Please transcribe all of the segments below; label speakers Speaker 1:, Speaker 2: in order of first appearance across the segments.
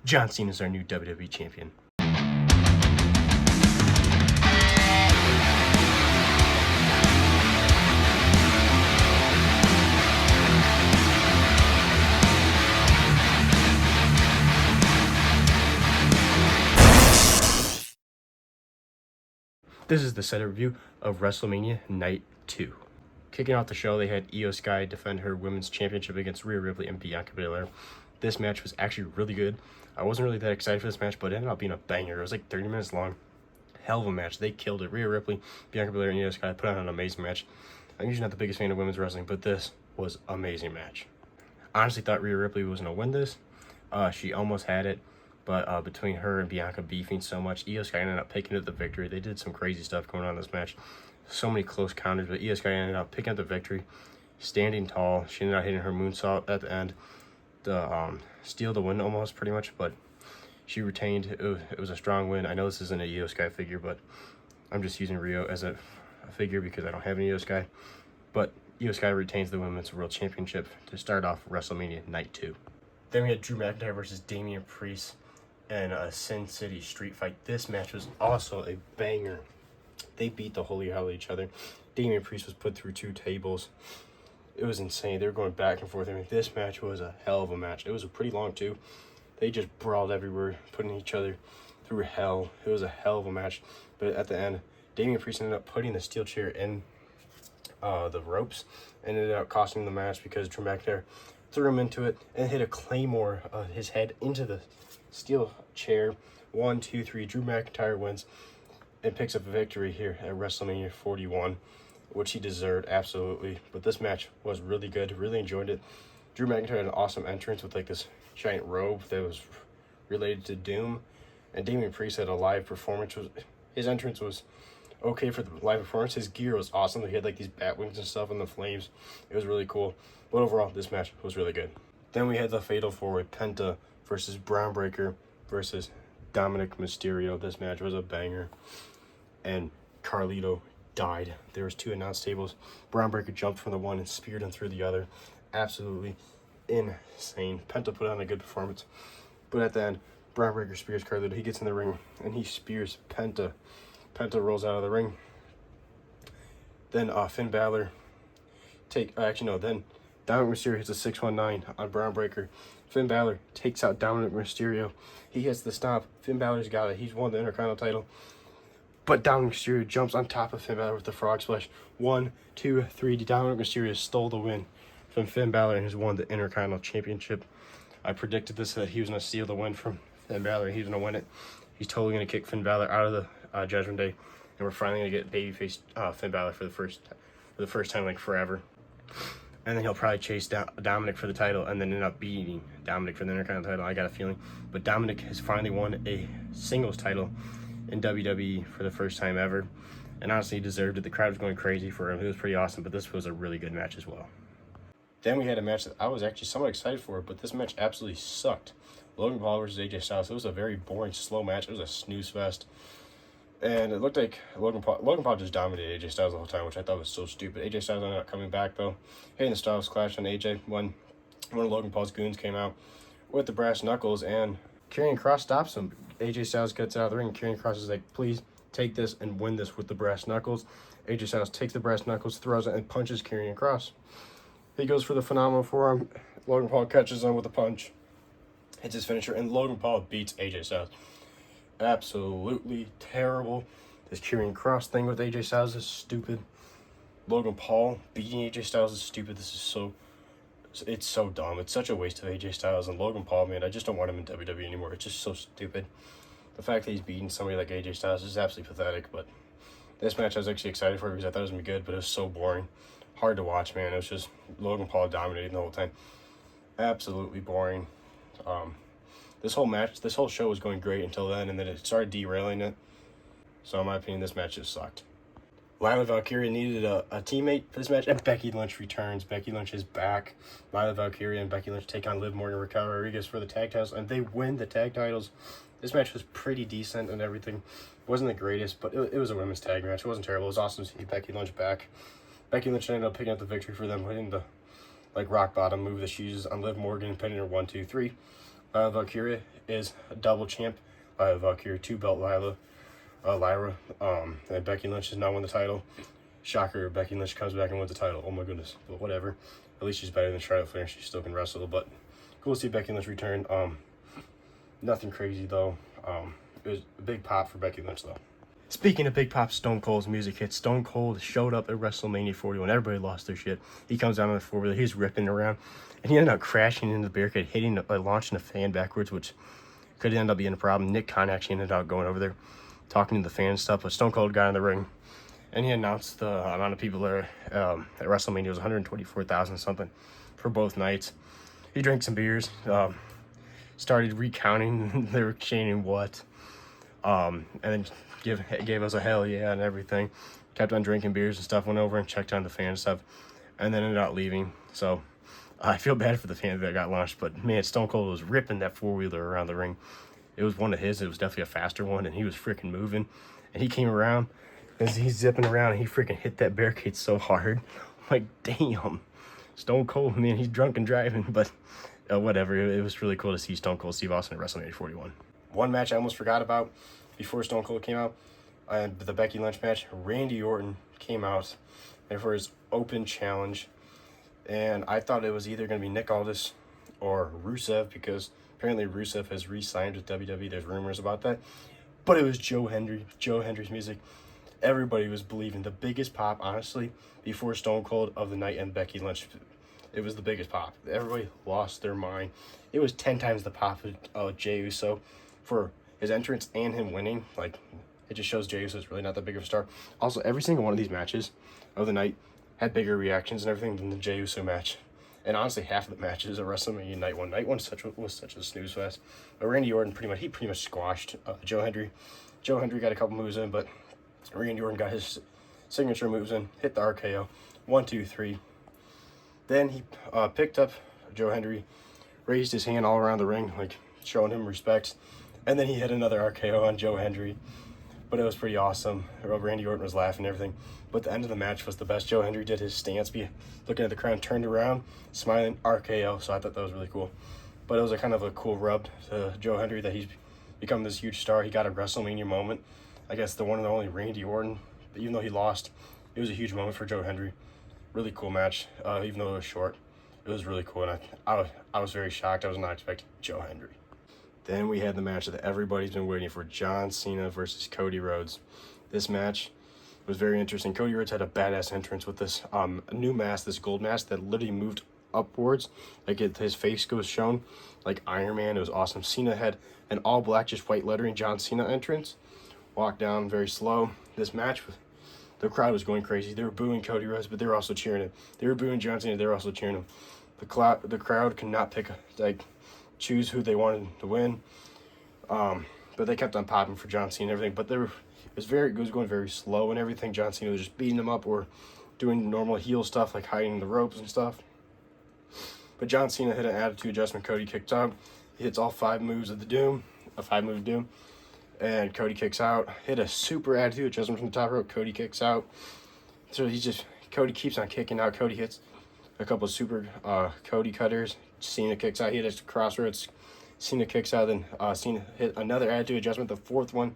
Speaker 1: John Cena is our new WWE champion. This is the setup review of Wrestlemania Night 2. Kicking off the show, they had Io Sky defend her women's championship against Rhea Ripley and Bianca Belair. This match was actually really good. I wasn't really that excited for this match, but it ended up being a banger. It was like 30 minutes long. Hell of a match. They killed it. Rhea Ripley, Bianca Belair, and Io Sky put on an amazing match. I'm usually not the biggest fan of women's wrestling, but this was an amazing match. I honestly thought Rhea Ripley was going to win this. She almost had it. But between her and Bianca beefing so much, Io Sky ended up picking up the victory. They did some crazy stuff going on in this match. So many close counters, but Io Sky ended up picking up the victory, standing tall. She ended up hitting her moonsault at the end to steal the win almost, pretty much. But she retained. It was a strong win. I know this isn't a Io Sky figure, but I'm just using Rio as a figure because I don't have an Io Sky. But Io Sky retains the Women's World Championship to start off WrestleMania Night 2. Then we had Drew McIntyre versus Damian Priest and a Sin City street fight. This match was also a banger. They beat the holy hell out of each other. Damian Priest was put through 2 tables. It was insane. They were going back and forth. I mean, this match was a hell of a match. It was pretty long too. They just brawled everywhere, putting each other through hell. It was a hell of a match. But at the end, Damian Priest ended up putting the steel chair in the ropes and ended up costing the match because Drew McIntyre threw him into it and hit a claymore his head into the steel chair. 1, 2, 3. Drew McIntyre wins and picks up a victory here at WrestleMania 41, which he deserved, absolutely. But this match was really good. Really enjoyed it. Drew McIntyre had an awesome entrance with like this giant robe that was related to Doom, and Damian Priest had a live performance. His entrance was okay for the live performance. His gear was awesome. He had like these bat wings and stuff and the flames. It was really cool. But overall, this match was really good. Then we had the Fatal 4-Way Penta versus Braun Breaker versus Dominic Mysterio. This match was a banger. And Carlito died. There was 2 announce tables. Braun Breaker jumped from the one and speared him through the other. Absolutely insane. Penta put on a good performance. But at the end, Braun Breaker spears Carlito. He gets in the ring and he spears Penta. Penta rolls out of the ring. Then Finn Balor then Dominic Mysterio hits a 619 on Braun Breaker. Finn Balor takes out Dominic Mysterio. He hits the stop. Finn Balor's got it. He's won the Intercontinental title. But Dominic Mysterio jumps on top of Finn Balor with the frog splash. 1, 2, 3. Dominic Mysterio stole the win from Finn Balor and has won the Intercontinental Championship. I predicted this, that he was going to steal the win from Finn Balor. He's going to win it. He's totally going to kick Finn Balor out of the Judgment Day. And we're finally going to get babyface Finn Balor for the first time like forever. And then he'll probably chase Dominic for the title and then end up beating Dominic for the Intercontinental title. I got a feeling. But Dominic has finally won a singles title in WWE for the first time ever. And honestly, he deserved it. The crowd was going crazy for him. It was pretty awesome, but this was a really good match as well. Then we had a match that I was actually somewhat excited for, but this match absolutely sucked. Logan Paul versus AJ Styles. It was a very boring, slow match. It was a snooze fest. And it looked like Logan Paul just dominated AJ Styles the whole time, which I thought was so stupid. AJ Styles ended up coming back, though. Hitting the Styles clash on AJ. One of Logan Paul's goons came out with the brass knuckles, and Karrion Kross stops him. AJ Styles gets out of the ring, and Karrion Kross is like, please take this and win this with the brass knuckles. AJ Styles takes the brass knuckles, throws it, and punches Karrion Kross. He goes for the phenomenal forearm. Logan Paul catches him with a punch. Hits his finisher, and Logan Paul beats AJ Styles. Absolutely terrible. This Karrion Kross thing with AJ Styles is stupid. Logan Paul beating AJ Styles is stupid. It's so dumb. It's such a waste of AJ Styles. And Logan Paul, man, I just don't want him in WWE anymore. It's just so stupid. The fact that he's beating somebody like AJ Styles is absolutely pathetic. But this match I was actually excited for because I thought it was going to be good, but it was so boring. Hard to watch, man. It was just Logan Paul dominating the whole time. Absolutely boring. This whole show was going great until then, and then it started derailing it. So in my opinion, this match just sucked. Lila Valkyria needed a teammate for this match, and Becky Lynch returns. Becky Lynch is back. Lila Valkyria and Becky Lynch take on Liv Morgan and Raquel Rodriguez for the tag titles, and they win the tag titles. This match was pretty decent and everything. It wasn't the greatest, but it was a women's tag match. It wasn't terrible. It was awesome to see Becky Lynch back. Becky Lynch ended up picking up the victory for them, hitting the rock bottom move that she uses on Liv Morgan, pinning her 1, 2, 3. Valkyria is a double champ. Valkyria 2-belt Lyra, and Becky Lynch has now won the title. Shocker, Becky Lynch comes back and wins the title. Oh my goodness, but whatever. At least she's better than Charlotte Flair. She still can wrestle, but cool to see Becky Lynch return. Nothing crazy though. It was a big pop for Becky Lynch though. Speaking of big pop, Stone Cold's music hit. Stone Cold showed up at WrestleMania 41. Everybody lost their shit. He comes down on the four-wheeler. He's ripping around, and he ended up crashing into the barricade, launching a fan backwards, which could end up being a problem. Nick Khan actually ended up going over there, talking to the fans and stuff. But Stone Cold got in the ring, and he announced the amount of people there at WrestleMania was 124,000 something for both nights. He drank some beers, started recounting. They were chanting what, and then gave us a hell yeah and everything. Kept on drinking beers and stuff. Went over and checked on the fan stuff, and then ended up leaving. So I feel bad for the fans that got launched, but man, Stone Cold was ripping that four-wheeler around the ring. It was one of his. It was definitely a faster one, and he was freaking moving. And he came around as he's zipping around, and he freaking hit that barricade so hard. I'm like, damn, Stone Cold, man, he's drunk and driving, but whatever. It was really cool to see Stone Cold Steve Austin at WrestleMania 41. One match I almost forgot about before Stone Cold came out, the Becky Lynch match. Randy Orton came out there for his open challenge, and I thought it was either going to be Nick Aldis or Rusev, because apparently Rusev has re-signed with WWE. There's rumors about that, but it was Joe Hendry. Joe Hendry's music. Everybody was believing. The biggest pop, honestly, before Stone Cold of the night and Becky Lynch. It was the biggest pop. Everybody lost their mind. It was 10 times the pop of Jey Uso for his entrance and him winning. Like, it just shows Jey Uso is really not that big of a star. Also, every single one of these matches of the night had bigger reactions and everything than the Jey Uso match. And honestly, half of the matches at WrestleMania Night 1. Night 1 was such a snooze fest. But Randy Orton pretty much squashed Joe Hendry. Joe Hendry got a couple moves in, but Randy Orton got his signature moves in, hit the RKO. 1, 2, 3. Then he picked up Joe Hendry, raised his hand all around the ring, like showing him respect. And then he hit another RKO on Joe Hendry. But it was pretty awesome. Randy Orton was laughing and everything. But the end of the match was the best. Joe Hendry did his stance, looking at the crowd, turned around, smiling, RKO. So I thought that was really cool. But it was a kind of a cool rub to Joe Hendry that he's become this huge star. He got a WrestleMania moment. I guess the one and only Randy Orton. But even though he lost, it was a huge moment for Joe Hendry. Really cool match, even though it was short. It was really cool, and I was very shocked. I was not expecting Joe Hendry. Then we had the match that everybody's been waiting for, John Cena versus Cody Rhodes. This match was very interesting. Cody Rhodes had a badass entrance with this new mask, this gold mask that literally moved upwards. Like his face was shown like Iron Man. It was awesome. Cena had an all black, just white lettering John Cena entrance. Walked down very slow. This match, the crowd was going crazy. They were booing Cody Rhodes, but they were also cheering him. They were booing John Cena. They were also cheering him. The crowd could not choose who they wanted to win. But they kept on popping for John Cena and everything. But it was going very slow and everything. John Cena was just beating them up or doing normal heel stuff like hiding the ropes and stuff. But John Cena hit an attitude adjustment. Cody kicked out. He hits all 5 moves of the Doom, a 5-move Doom. And Cody kicks out. Hit a super attitude adjustment from the top rope. Cody kicks out. So Cody keeps on kicking out. Cody hits a couple of super Cody cutters. Cena kicks out. He hit a crossroads. Cena kicks out. Then Cena hit another attitude adjustment. The 4th one,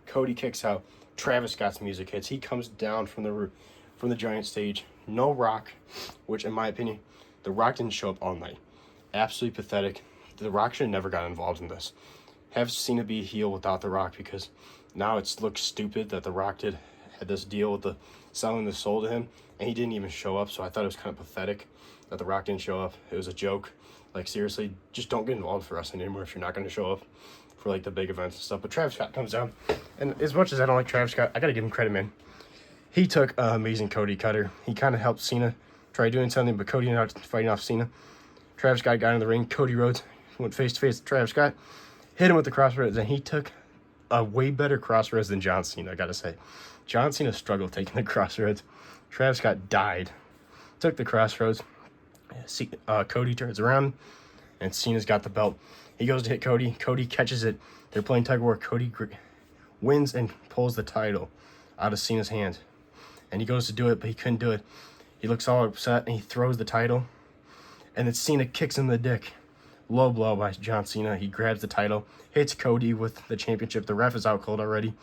Speaker 1: Cody kicks out. Travis Scott's music hits. He comes down from the giant stage. No Rock, which in my opinion, The Rock didn't show up all night. Absolutely pathetic. The Rock should have never got involved in this. Have Cena be a heel without The Rock, because now it looks stupid that The Rock had this deal with selling the soul to him, and he didn't even show up. So I thought it was kind of pathetic that The Rock didn't show up. It was a joke. Like, seriously, just don't get involved for wrestling anymore if you're not going to show up for like the big events and stuff. But Travis Scott comes down, and as much as I don't like Travis Scott, I got to give him credit, man. He took an amazing Cody cutter. He kind of helped Cena try doing something, but Cody ended up fighting off Cena. Travis Scott got in the ring. Cody Rhodes went face to face with Travis Scott. Hit him with the crossroads, and he took a way better crossroads than John Cena, I gotta say. John Cena struggled taking the crossroads. Travis Scott died. Took the crossroads. Cody turns around, and Cena's got the belt. He goes to hit Cody. Cody catches it. They're playing tug of war. Cody wins and pulls the title out of Cena's hand. And he goes to do it, but he couldn't do it. He looks all upset, and he throws the title. And then Cena kicks him in the dick. Low blow by John Cena. He grabs the title, hits Cody with the championship. The ref is out cold already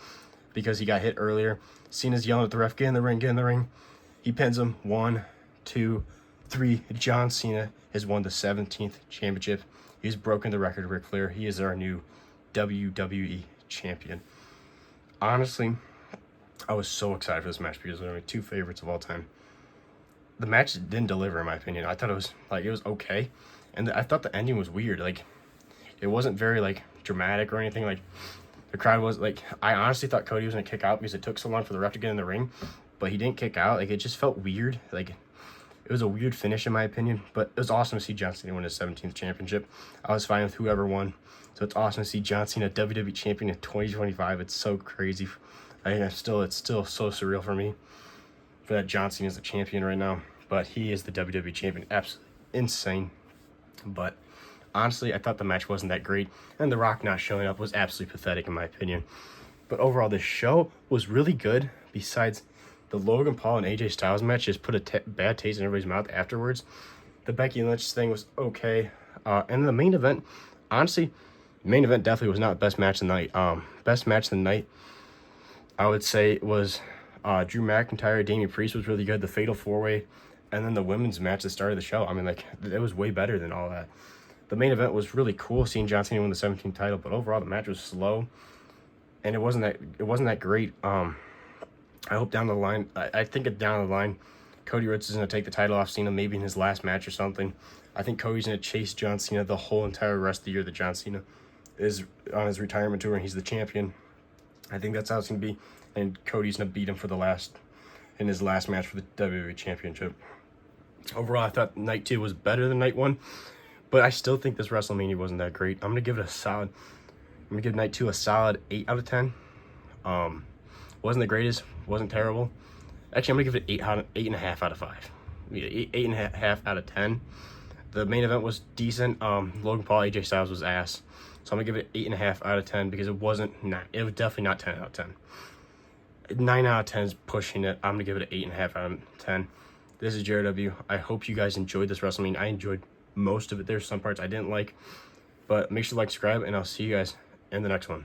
Speaker 1: because he got hit earlier. Cena's yelling at the ref, get in the ring, get in the ring. He pins him. 1, 2, 3. John Cena has won the 17th championship. He's broken the record of Ric Flair. He is our new WWE champion. Honestly, I was so excited for this match because they're my two favorites of all time. The match didn't deliver, in my opinion. I thought it was okay, and I thought the ending was weird. Like, it wasn't very like dramatic or anything. Like, the crowd was like, I honestly thought Cody was gonna kick out because it took so long for the ref to get in the ring, but he didn't kick out. Like, it just felt weird. Like, it was a weird finish in my opinion, but it was awesome to see John Cena win his 17th championship. I was fine with whoever won. So it's awesome to see John Cena WWE champion in 2025. It's so crazy. It's still so surreal for me for that John Cena is the champion right now. But he is the WWE champion. Absolutely insane. But honestly, I thought the match wasn't that great. And The Rock not showing up was absolutely pathetic in my opinion. But overall, this show was really good. Besides the Logan Paul and AJ Styles match just put a bad taste in everybody's mouth afterwards. The Becky Lynch thing was okay. And the main event, honestly, the main event definitely was not the best match of the night. Best match of the night, I would say, was Drew McIntyre, Damian Priest was really good. The Fatal 4-Way, and then the women's match that started the show. I mean, like, it was way better than all that. The main event was really cool, seeing John Cena win the 17th title, but overall the match was slow, and it wasn't that great. I hope down the line, I think down the line, Cody Rhodes is going to take the title off Cena, maybe in his last match or something. I think Cody's going to chase John Cena the whole entire rest of the year that John Cena is on his retirement tour and he's the champion. I think that's how it's going to be, and Cody's going to beat him in his last match for the WWE Championship. Overall, I thought Night 2 was better than Night 1, but I still think this WrestleMania wasn't that great. I'm going to give Night 2 a solid 8 out of 10. Wasn't the greatest, wasn't terrible. Actually, I'm going to give it 8.5 out of 5. 8.5 out of 10. The main event was decent. Logan Paul, AJ Styles was ass. So I'm going to give it 8.5 out of 10 because it was definitely not 10 out of 10. 9 out of 10 is pushing it. I'm going to give it an 8.5 out of 10. This is Jared W. I hope you guys enjoyed this WrestleMania. I enjoyed most of it. There's some parts I didn't like. But make sure to like, subscribe, and I'll see you guys in the next one.